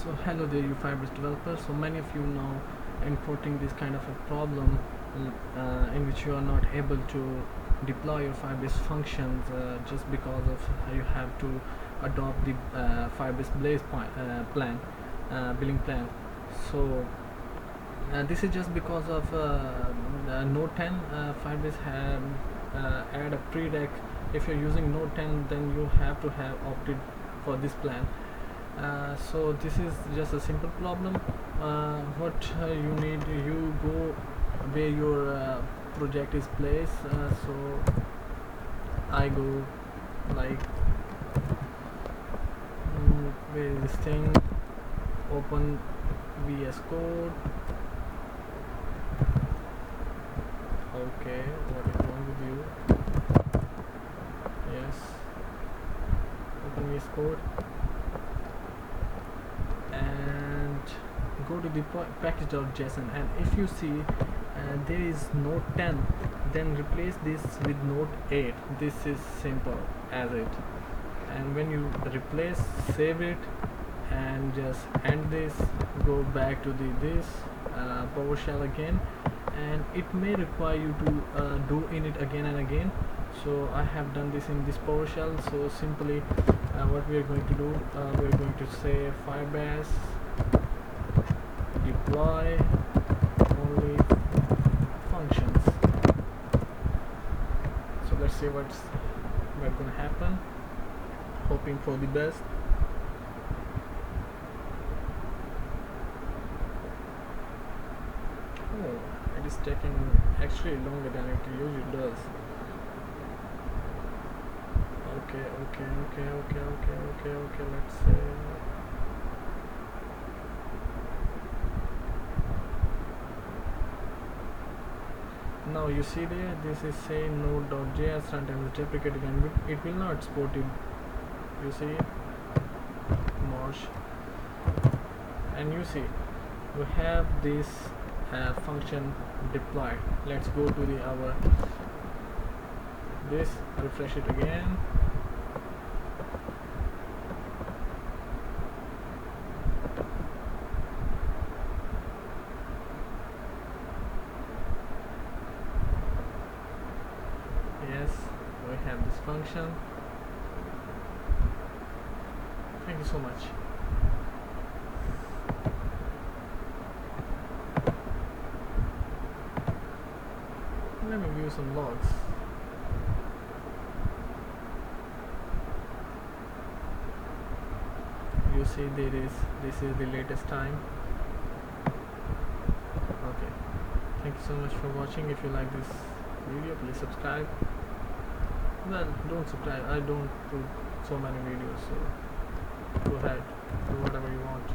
So hello there, you Firebase developers. So many of you know encoding this kind of a problem in which you are not able to deploy your Firebase functions just because of you have to adopt the Firebase Blaze plan, billing plan. So this is just because of Node 10. Firebase have add a prereq. If you're using Node 10, then you have to have opted for this plan. So this is just a simple problem. What you need, you go where your project is placed. So I go like where is this thing, open VS Code. Okay, what is wrong with you? Yes, open VS Code and go to the package.json, and if you see there is Node 10, then replace this with Node 8. This is simple as it. And when you replace, save it and just end this, go back to this PowerShell again, and it may require you to do init again and again. So I have done this in this PowerShell. So simply what we are going to do, we are going to say Firebase deploy only functions. So let's see what's going to happen, hoping for the best. Oh, it is taking actually longer than it usually does. Okay, let's say now you see there, this is saying node.js runtime is deprecated and it will not support it. You see, Marsh, and you see we have this function deployed. Let's go to the our this, refresh it again. Yes, we have this function. Thank you so much. Let me view some logs. You see this is the latest time. Okay, thank you so much for watching. If you like this video, please subscribe. Well, don't subscribe, I don't put so many videos, so go ahead, do whatever you want.